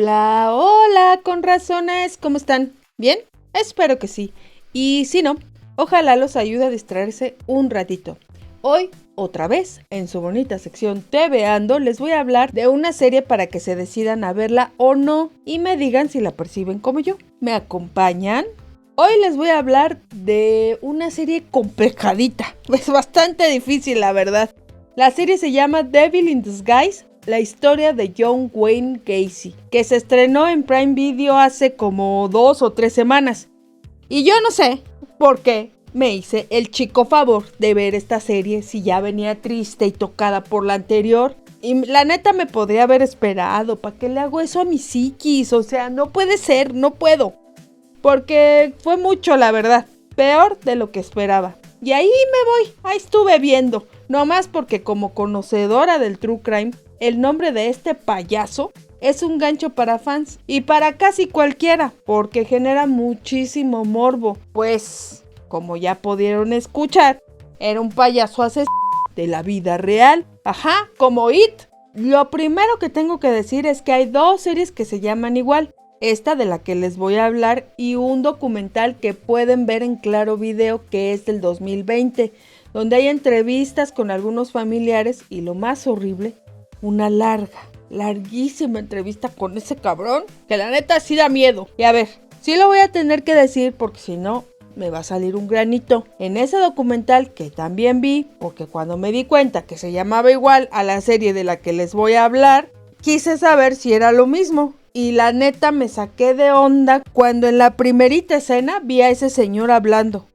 Hola, hola, con razones, ¿cómo están? ¿Bien? Espero que sí. Y si no, ojalá los ayude a distraerse un ratito. Hoy, otra vez, en su bonita sección TVando, les voy a hablar de una serie para que se decidan a verla o no y me digan si la perciben como yo. ¿Me acompañan? Hoy les voy a hablar de una serie complicadita. Es bastante difícil, la verdad. La serie se llama Devil in Disguise, la historia de John Wayne Gacy, que se estrenó en Prime Video hace como 2 o 3 semanas. Y yo no sé por qué me hice el chico favor de ver esta serie si ya venía triste y tocada por la anterior. Y la neta me podría haber esperado. ¿Para qué le hago eso a mi psiquis? O sea, no puede ser, no puedo. Porque fue mucho, la verdad. Peor de lo que esperaba. Y ahí me voy, ahí estuve viendo. No más porque como conocedora del True Crime, el nombre de este payaso es un gancho para fans y para casi cualquiera, porque genera muchísimo morbo. Pues, como ya pudieron escuchar, era un payaso asesino de la vida real. Ajá, como It. Lo primero que tengo que decir es que hay 2 series que se llaman igual. Esta de la que les voy a hablar y un documental que pueden ver en Claro Video que es del 2020, donde hay entrevistas con algunos familiares y lo más horrible, una larguísima entrevista con ese cabrón que la neta sí da miedo. Y a ver, sí lo voy a tener que decir porque si no me va a salir un granito. En ese documental que también vi, porque cuando me di cuenta que se llamaba igual a la serie de la que les voy a hablar, quise saber si era lo mismo. Y la neta me saqué de onda cuando en la primerita escena vi a ese señor hablando.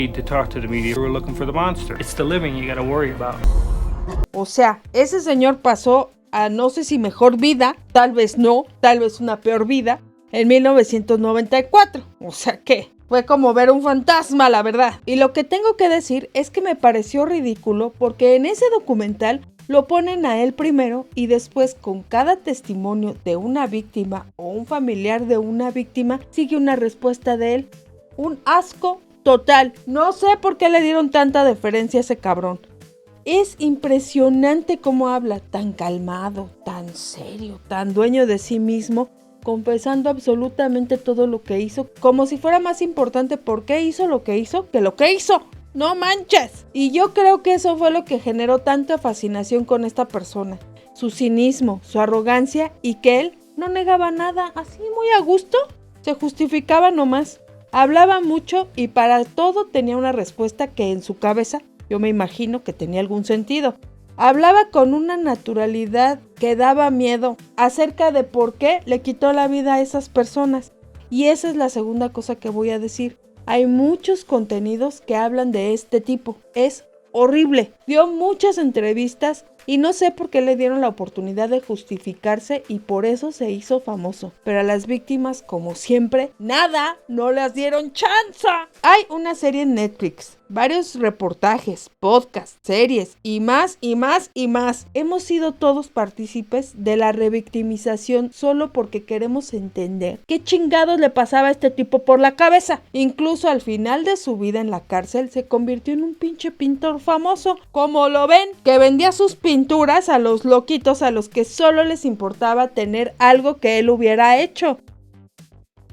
O sea, ese señor pasó a no sé si mejor vida, tal vez no, tal vez una peor vida, en 1994. O sea que fue como ver un fantasma, la verdad. Y lo que tengo que decir es que me pareció ridículo porque en ese documental lo ponen a él primero y después con cada testimonio de una víctima o un familiar de una víctima sigue una respuesta de él. Un asco total. No sé por qué le dieron tanta deferencia a ese cabrón. Es impresionante cómo habla, tan calmado, tan serio, tan dueño de sí mismo, confesando absolutamente todo lo que hizo, como si fuera más importante por qué hizo lo que hizo que lo que hizo. ¡No manches! Y yo creo que eso fue lo que generó tanta fascinación con esta persona. Su cinismo, su arrogancia y que él no negaba nada, así muy a gusto, se justificaba nomás. Hablaba mucho y para todo tenía una respuesta que en su cabeza yo me imagino que tenía algún sentido. Hablaba con una naturalidad que daba miedo acerca de por qué le quitó la vida a esas personas. Y esa es la segunda cosa que voy a decir. Hay muchos contenidos que hablan de este tipo. Es horrible. Dio muchas entrevistas y no sé por qué le dieron la oportunidad de justificarse y por eso se hizo famoso. Pero a las víctimas, como siempre, nada, no les dieron chance. Hay una serie en Netflix, varios reportajes, podcasts, series y más y más y más. Hemos sido todos partícipes de la revictimización solo porque queremos entender qué chingados le pasaba a este tipo por la cabeza. Incluso al final de su vida en la cárcel se convirtió en un pinche pintor famoso. Como lo ven, que vendía sus pinturas a los loquitos a los que solo les importaba tener algo que él hubiera hecho.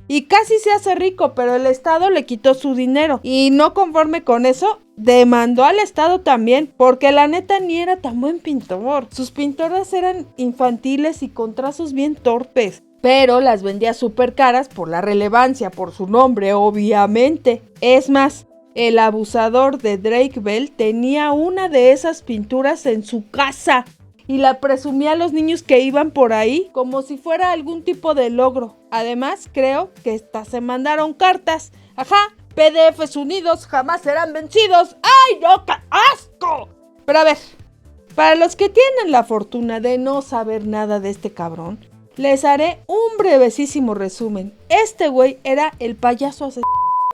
Y casi se hace rico, pero el Estado le quitó su dinero. Y no conforme con eso, demandó al Estado también, porque la neta ni era tan buen pintor. Sus pinturas eran infantiles y con trazos bien torpes, pero las vendía súper caras por la relevancia, por su nombre, obviamente. Es más, el abusador de Drake Bell tenía una de esas pinturas en su casa y la presumía a los niños que iban por ahí como si fuera algún tipo de logro. Además, creo que hasta se mandaron cartas. Ajá, PDFs unidos jamás serán vencidos. ¡Ay, no, qué asco! Pero a ver, para los que tienen la fortuna de no saber nada de este cabrón, les haré un brevesísimo resumen. Este güey era el payaso asesino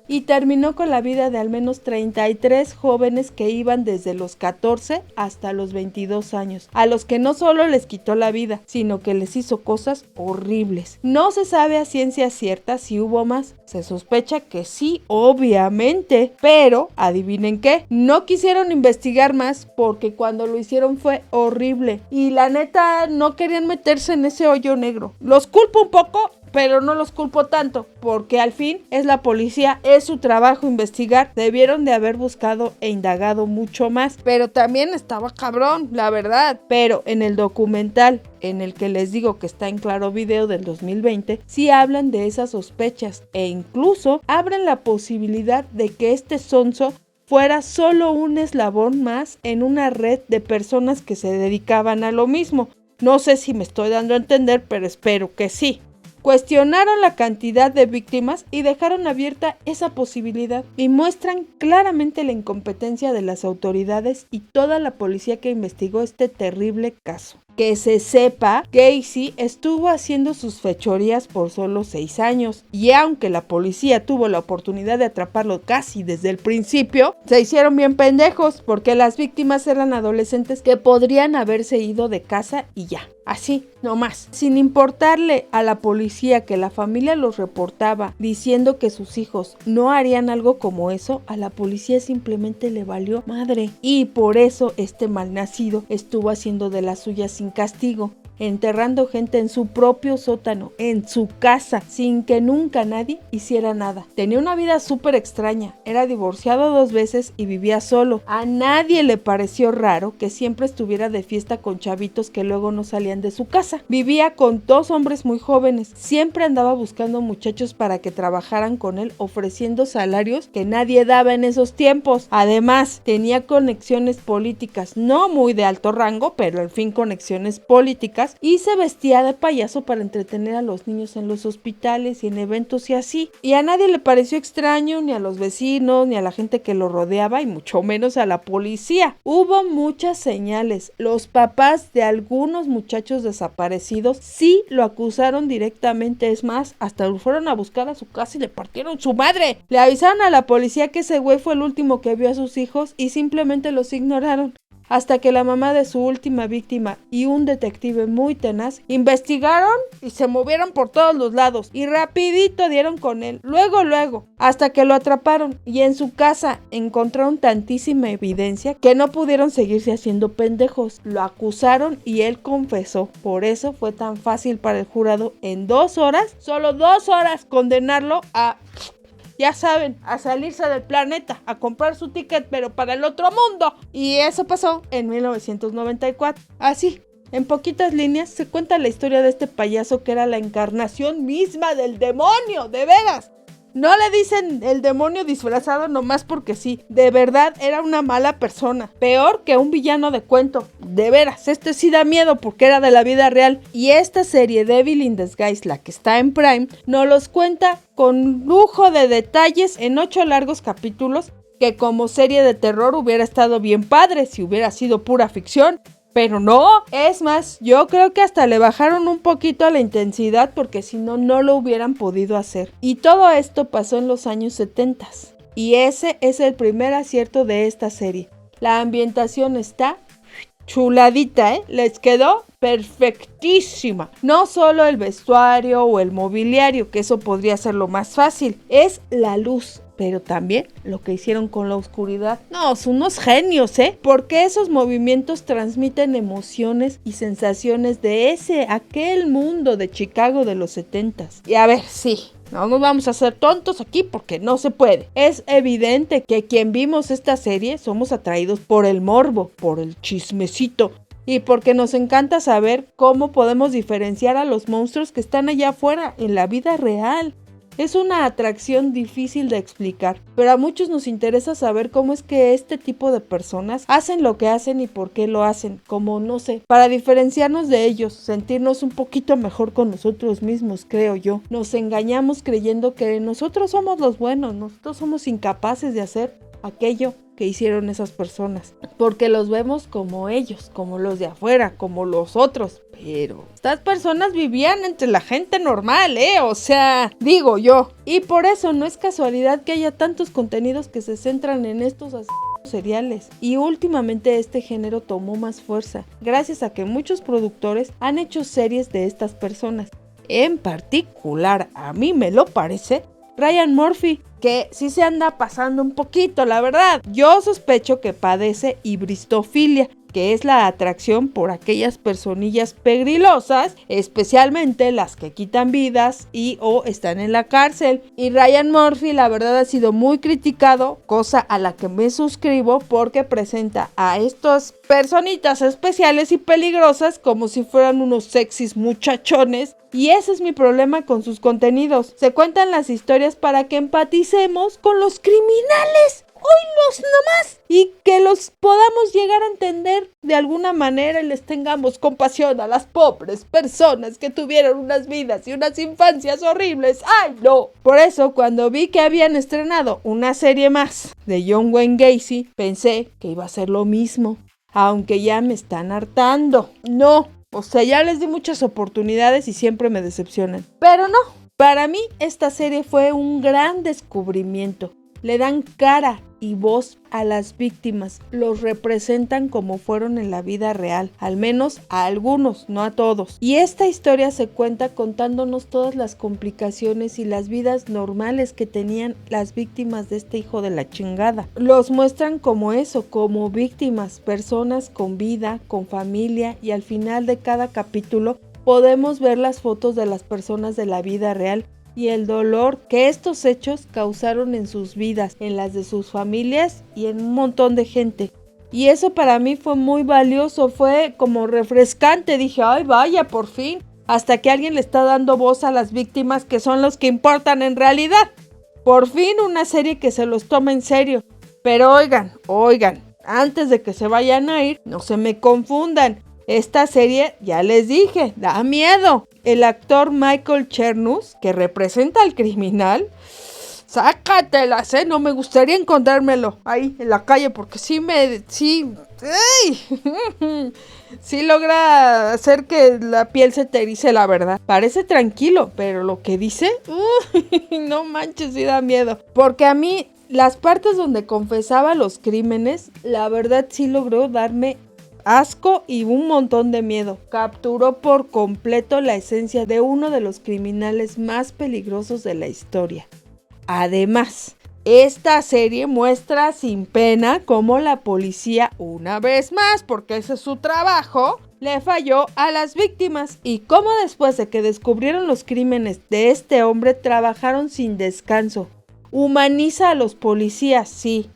y terminó con la vida de al menos 33 jóvenes que iban desde los 14 hasta los 22 años, a los que no solo les quitó la vida, sino que les hizo cosas horribles. No se sabe a ciencia cierta si hubo más, se sospecha que sí, obviamente, pero adivinen qué, no quisieron investigar más porque cuando lo hicieron fue horrible y la neta no querían meterse en ese hoyo negro. Los culpo un poco, pero no los culpo tanto, porque al fin es la policía, es su trabajo investigar, debieron de haber buscado e indagado mucho más, pero también estaba cabrón, la verdad. Pero en el documental, en el que les digo que está en Claro Video del 2020, sí hablan de esas sospechas e incluso abren la posibilidad de que este sonso fuera solo un eslabón más en una red de personas que se dedicaban a lo mismo. No sé si me estoy dando a entender, pero espero que sí. Cuestionaron la cantidad de víctimas y dejaron abierta esa posibilidad y muestran claramente la incompetencia de las autoridades y toda la policía que investigó este terrible caso. Que se sepa, Gacy estuvo haciendo sus fechorías por solo 6 años y aunque la policía tuvo la oportunidad de atraparlo casi desde el principio, se hicieron bien pendejos porque las víctimas eran adolescentes que podrían haberse ido de casa y ya. Así, nomás, sin importarle a la policía que la familia los reportaba diciendo que sus hijos no harían algo como eso, a la policía simplemente le valió madre. Y por eso este malnacido estuvo haciendo de las suyas sin castigo, enterrando gente en su propio sótano, en su casa, sin que nunca nadie hiciera nada. Tenía una vida súper extraña, era divorciado 2 veces y vivía solo. A nadie le pareció raro que siempre estuviera de fiesta con chavitos que luego no salían de su casa. Vivía con 2 hombres muy jóvenes, siempre andaba buscando muchachos para que trabajaran con él, ofreciendo salarios que nadie daba en esos tiempos. Además, tenía conexiones políticas, no muy de alto rango, pero al fin conexiones políticas, y se vestía de payaso para entretener a los niños en los hospitales y en eventos y así. Y a nadie le pareció extraño, ni a los vecinos, ni a la gente que lo rodeaba, y mucho menos a la policía. Hubo muchas señales. Los papás de algunos muchachos desaparecidos sí lo acusaron directamente, es más, hasta lo fueron a buscar a su casa y le partieron su madre. Le avisaron a la policía que ese güey fue el último que vio a sus hijos y simplemente los ignoraron. Hasta que la mamá de su última víctima y un detective muy tenaz investigaron y se movieron por todos los lados y rapidito dieron con él, luego, hasta que lo atraparon y en su casa encontraron tantísima evidencia que no pudieron seguirse haciendo pendejos. Lo acusaron y él confesó, por eso fue tan fácil para el jurado en 2 horas, solo 2 horas, condenarlo a... ya saben, a salirse del planeta, a comprar su ticket, pero para el otro mundo. Y eso pasó en 1994. Así, en poquitas líneas, se cuenta la historia de este payaso que era la encarnación misma del demonio, de veras. No le dicen el demonio disfrazado nomás porque sí. De verdad era una mala persona. Peor que un villano de cuento. De veras, este sí da miedo porque era de la vida real. Y esta serie Devil in Disguise, la que está en Prime, nos los cuenta con lujo de detalles en 8 largos capítulos, que como serie de terror hubiera estado bien padre si hubiera sido pura ficción. Pero no, es más, yo creo que hasta le bajaron un poquito a la intensidad porque si no, no lo hubieran podido hacer. Y todo esto pasó en los años 70. Y ese es el primer acierto de esta serie. La ambientación está chuladita, ¿eh? Les quedó perfectísima. No solo el vestuario o el mobiliario, que eso podría ser lo más fácil, es la luz. Pero también lo que hicieron con la oscuridad. No, son unos genios, porque esos movimientos transmiten emociones y sensaciones de aquel mundo de Chicago de los 70s. Y a ver, sí, no nos vamos a hacer tontos aquí porque no se puede. Es evidente que quien vimos esta serie somos atraídos por el morbo, por el chismecito. Y porque nos encanta saber cómo podemos diferenciar a los monstruos que están allá afuera en la vida real. Es una atracción difícil de explicar, pero a muchos nos interesa saber cómo es que este tipo de personas hacen lo que hacen y por qué lo hacen, como no sé, para diferenciarnos de ellos, sentirnos un poquito mejor con nosotros mismos, creo yo. Nos engañamos creyendo que nosotros somos los buenos, nosotros somos incapaces de hacer aquello que hicieron esas personas, porque los vemos como ellos, como los de afuera, como los otros, pero estas personas vivían entre la gente normal, o sea, digo yo, y por eso no es casualidad que haya tantos contenidos que se centran en estos seriales, y últimamente este género tomó más fuerza, gracias a que muchos productores han hecho series de estas personas. En particular, a mí me lo parece, Ryan Murphy, que sí se anda pasando un poquito, la verdad. Yo sospecho que padece hibristofilia, que es la atracción por aquellas personillas pegrilosas, especialmente las que quitan vidas y o están en la cárcel. Y Ryan Murphy, la verdad, ha sido muy criticado, cosa a la que me suscribo, porque presenta a estas personitas especiales y peligrosas como si fueran unos sexys muchachones. Y ese es mi problema con sus contenidos. Se cuentan las historias para que empaticemos con los criminales. ¡Oílos nomás! Y que los podamos llegar a entender de alguna manera y les tengamos compasión a las pobres personas que tuvieron unas vidas y unas infancias horribles. ¡Ay, no! Por eso, cuando vi que habían estrenado una serie más de John Wayne Gacy, pensé que iba a ser lo mismo. Aunque ya me están hartando. No, o sea, ya les di muchas oportunidades y siempre me decepcionan. Pero no, para mí esta serie fue un gran descubrimiento. Le dan cara y voz a las víctimas, los representan como fueron en la vida real, al menos a algunos, no a todos. Y esta historia se cuenta contándonos todas las complicaciones y las vidas normales que tenían las víctimas de este hijo de la chingada. Los muestran como eso, como víctimas, personas con vida, con familia, y al final de cada capítulo podemos ver las fotos de las personas de la vida real y el dolor que estos hechos causaron en sus vidas, en las de sus familias y en un montón de gente. Y eso para mí fue muy valioso, fue como refrescante. Dije, ay vaya, por fin, hasta que alguien le está dando voz a las víctimas, que son los que importan en realidad. Por fin una serie que se los toma en serio. Pero oigan, antes de que se vayan a ir, no se me confundan. Esta serie, ya les dije, da miedo. El actor Michael Chernus, que representa al criminal, sácatelas, no me gustaría encontrármelo ahí en la calle, porque sí logra hacer que la piel se te erice, la verdad. Parece tranquilo, pero lo que dice, no manches, sí da miedo. Porque a mí, las partes donde confesaba los crímenes, la verdad sí logró darme asco y un montón de miedo. Capturó por completo la esencia de uno de los criminales más peligrosos de la historia. Además, esta serie muestra sin pena cómo la policía, una vez más, porque ese es su trabajo, le falló a las víctimas, y cómo después de que descubrieron los crímenes de este hombre trabajaron sin descanso. Humaniza a los policías, sí.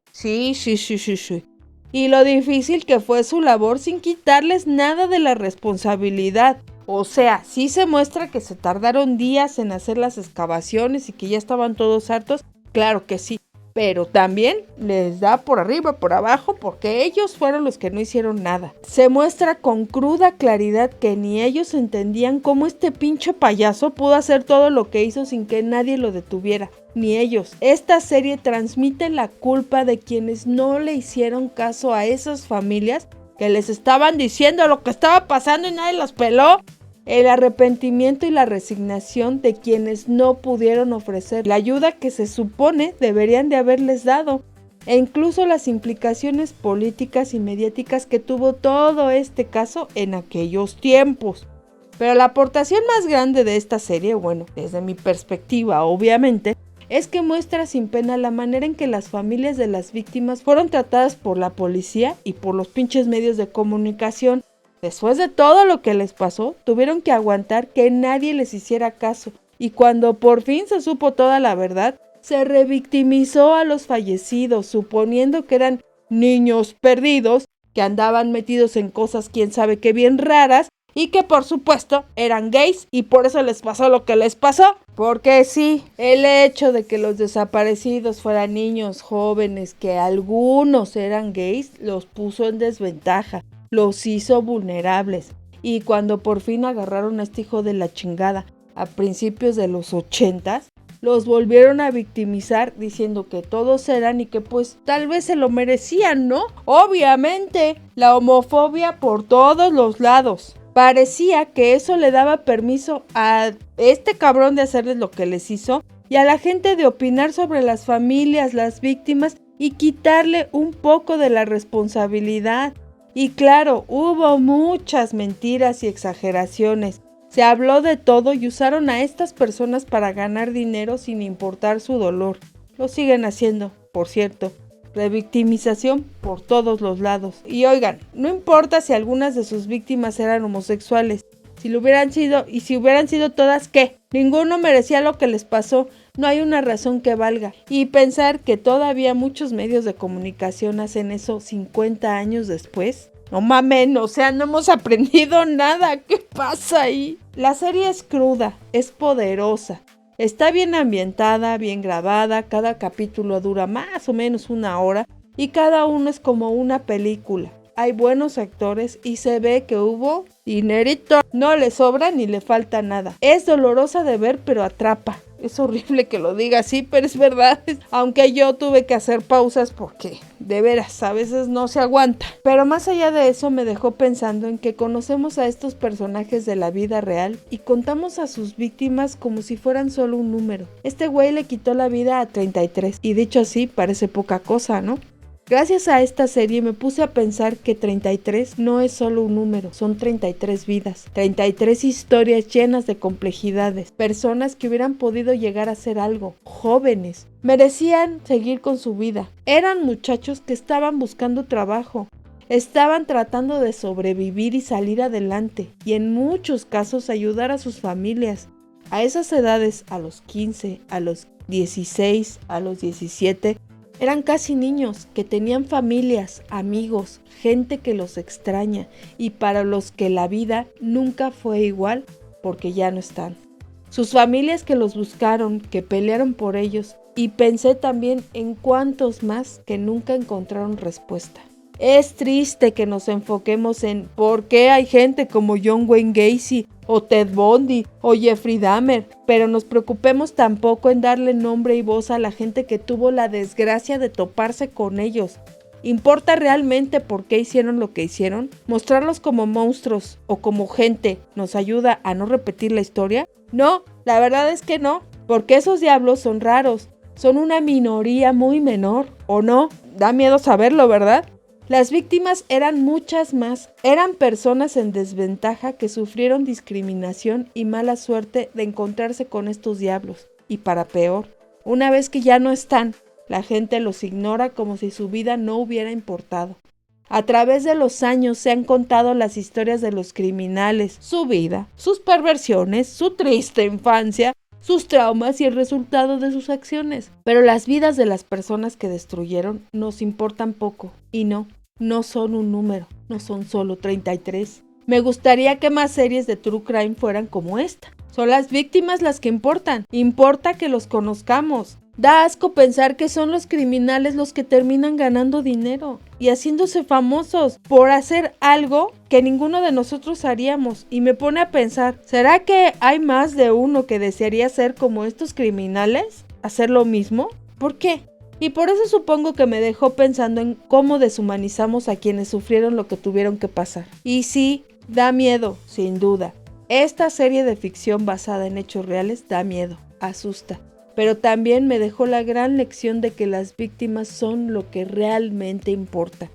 Y lo difícil que fue su labor sin quitarles nada de la responsabilidad. O sea, sí se muestra que se tardaron días en hacer las excavaciones y que ya estaban todos hartos, claro que sí. Pero también les da por arriba, por abajo, porque ellos fueron los que no hicieron nada. Se muestra con cruda claridad que ni ellos entendían cómo este pinche payaso pudo hacer todo lo que hizo sin que nadie lo detuviera. Ni ellos. Esta serie transmite la culpa de quienes no le hicieron caso a esas familias que les estaban diciendo lo que estaba pasando y nadie los peló. El arrepentimiento y la resignación de quienes no pudieron ofrecer la ayuda que se supone deberían de haberles dado, e incluso las implicaciones políticas y mediáticas que tuvo todo este caso en aquellos tiempos. Pero la aportación más grande de esta serie, bueno, desde mi perspectiva obviamente, es que muestra sin pena la manera en que las familias de las víctimas fueron tratadas por la policía y por los pinches medios de comunicación. Después de todo lo que les pasó, tuvieron que aguantar que nadie les hiciera caso, y cuando por fin se supo toda la verdad, se revictimizó a los fallecidos, suponiendo que eran niños perdidos, que andaban metidos en cosas quién sabe qué bien raras, y que por supuesto eran gays y por eso les pasó lo que les pasó. Porque sí, el hecho de que los desaparecidos fueran niños jóvenes, que algunos eran gays, los puso en desventaja. Los hizo vulnerables, y cuando por fin agarraron a este hijo de la chingada a principios de los 80s, los volvieron a victimizar diciendo que todos eran y que pues tal vez se lo merecían, ¿no? Obviamente, la homofobia por todos los lados. Parecía que eso le daba permiso a este cabrón de hacerles lo que les hizo y a la gente de opinar sobre las familias, las víctimas, y quitarle un poco de la responsabilidad. Y claro, hubo muchas mentiras y exageraciones. Se habló de todo y usaron a estas personas para ganar dinero sin importar su dolor. Lo siguen haciendo, por cierto. revictimización por todos los lados. Y oigan, no importa si algunas de sus víctimas eran homosexuales, si lo hubieran sido y si hubieran sido todas, ¿qué? Ninguno merecía lo que les pasó, no hay una razón que valga. Y pensar que todavía muchos medios de comunicación hacen eso 50 años después. No mamen, o sea, no hemos aprendido nada, ¿qué pasa ahí? La serie es cruda, es poderosa. Está bien ambientada, bien grabada, cada capítulo dura más o menos 1 hora y cada uno es como una película. Hay buenos actores y se ve que hubo dinerito. No le sobra ni le falta nada. Es dolorosa de ver, pero atrapa. Es horrible que lo diga así, pero es verdad. Aunque yo tuve que hacer pausas porque, de veras, a veces no se aguanta. Pero más allá de eso me dejó pensando en que conocemos a estos personajes de la vida real y contamos a sus víctimas como si fueran solo un número. Este güey le quitó la vida a 33 y dicho así parece poca cosa, ¿no? Gracias a esta serie me puse a pensar que 33 no es solo un número, son 33 vidas, 33 historias llenas de complejidades, personas que hubieran podido llegar a ser algo, jóvenes, merecían seguir con su vida. Eran muchachos que estaban buscando trabajo, estaban tratando de sobrevivir y salir adelante, y en muchos casos ayudar a sus familias. A esas edades, a los 15, a los 16, a los 17, eran casi niños que tenían familias, amigos, gente que los extraña y para los que la vida nunca fue igual porque ya no están. Sus familias que los buscaron, que pelearon por ellos y pensé también en cuántos más que nunca encontraron respuesta. Es triste que nos enfoquemos en por qué hay gente como John Wayne Gacy o Ted Bundy o Jeffrey Dahmer, pero nos preocupemos tampoco en darle nombre y voz a la gente que tuvo la desgracia de toparse con ellos. ¿Importa realmente por qué hicieron lo que hicieron? ¿Mostrarlos como monstruos o como gente nos ayuda a no repetir la historia? No, la verdad es que no, porque esos diablos son raros, son una minoría muy menor, ¿o no? Da miedo saberlo, ¿verdad? Las víctimas eran muchas más, eran personas en desventaja que sufrieron discriminación y mala suerte de encontrarse con estos diablos. Y para peor, una vez que ya no están, la gente los ignora como si su vida no hubiera importado. A través de los años se han contado las historias de los criminales, su vida, sus perversiones, su triste infancia, sus traumas y el resultado de sus acciones. Pero las vidas de las personas que destruyeron nos importan poco y no son un número, no son solo 33. Me gustaría que más series de True Crime fueran como esta. Son las víctimas las que importan, importa que los conozcamos. Da asco pensar que son los criminales los que terminan ganando dinero y haciéndose famosos por hacer algo que ninguno de nosotros haríamos. Y me pone a pensar, ¿será que hay más de uno que desearía ser como estos criminales? ¿Hacer lo mismo? ¿Por qué? Y por eso supongo que me dejó pensando en cómo deshumanizamos a quienes sufrieron lo que tuvieron que pasar. Y sí, da miedo, sin duda. Esta serie de ficción basada en hechos reales da miedo, asusta. Pero también me dejó la gran lección de que las víctimas son lo que realmente importa.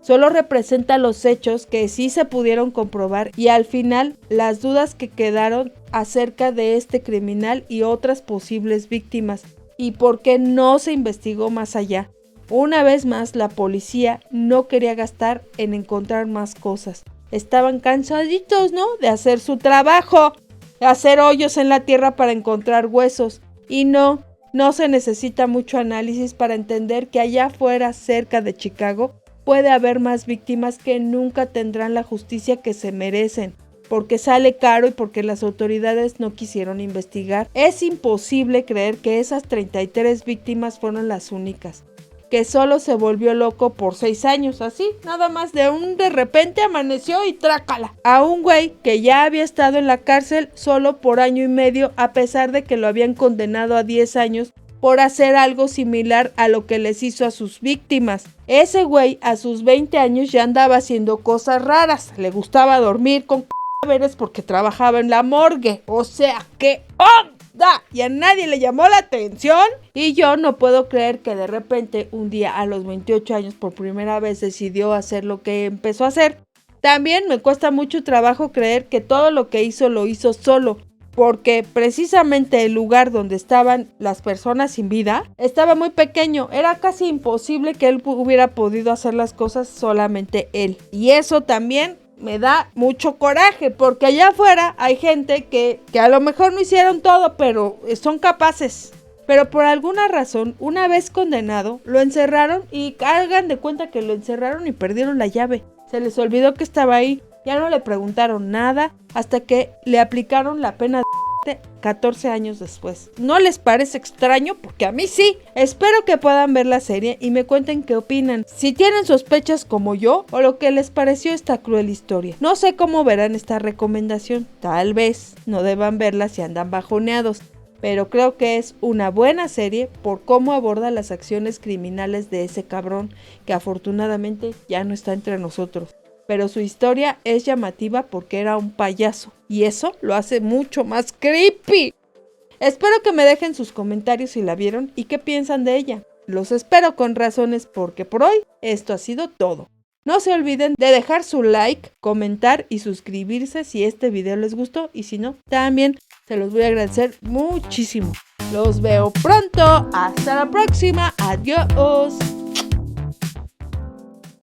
Solo representa los hechos que sí se pudieron comprobar y al final las dudas que quedaron acerca de este criminal y otras posibles víctimas. ¿Y por qué no se investigó más allá? Una vez más, la policía no quería gastar en encontrar más cosas. Estaban cansaditos, ¿no?, de hacer su trabajo, de hacer hoyos en la tierra para encontrar huesos. Y no se necesita mucho análisis para entender que allá afuera, cerca de Chicago, puede haber más víctimas que nunca tendrán la justicia que se merecen. Porque sale caro y porque las autoridades no quisieron investigar. Es imposible creer que esas 33 víctimas fueron las únicas. Que solo se volvió loco por 6 años, así, nada más de repente amaneció y trácala. A un güey que ya había estado en la cárcel solo por 1.5 años, a pesar de que lo habían condenado a 10 años por hacer algo similar a lo que les hizo a sus víctimas. Ese güey a sus 20 años ya andaba haciendo cosas raras. Le gustaba dormir con porque trabajaba en la morgue, o sea, ¿qué onda? Y a nadie le llamó la atención. Y yo no puedo creer que de repente un día a los 28 años por primera vez decidió hacer lo que empezó a hacer. También me cuesta mucho trabajo creer que todo lo que hizo lo hizo solo. porque precisamente el lugar donde estaban las personas sin vida estaba muy pequeño. Era casi imposible que él hubiera podido hacer las cosas solamente él. Y eso también me da mucho coraje, porque allá afuera hay gente que a lo mejor no hicieron todo, pero son capaces. Pero por alguna razón, una vez condenado, lo encerraron y hagan de cuenta que lo encerraron y perdieron la llave. Se les olvidó que estaba ahí, ya no le preguntaron nada hasta que le aplicaron la pena de 14 años después. ¿No les parece extraño? Porque a mí sí. Espero que puedan ver la serie y me cuenten qué opinan. Si tienen sospechas como yo o lo que les pareció esta cruel historia. No sé cómo verán esta recomendación. Tal vez no deban verla si andan bajoneados. Pero creo que es una buena serie por cómo aborda las acciones criminales de ese cabrón que afortunadamente ya no está entre nosotros. Pero su historia es llamativa porque era un payaso y eso lo hace mucho más creepy. Espero que me dejen sus comentarios si la vieron y qué piensan de ella. Los espero con razones porque por hoy esto ha sido todo. No se olviden de dejar su like, comentar y suscribirse si este video les gustó y si no, también se los voy a agradecer muchísimo. Los veo pronto. Hasta la próxima. Adiós.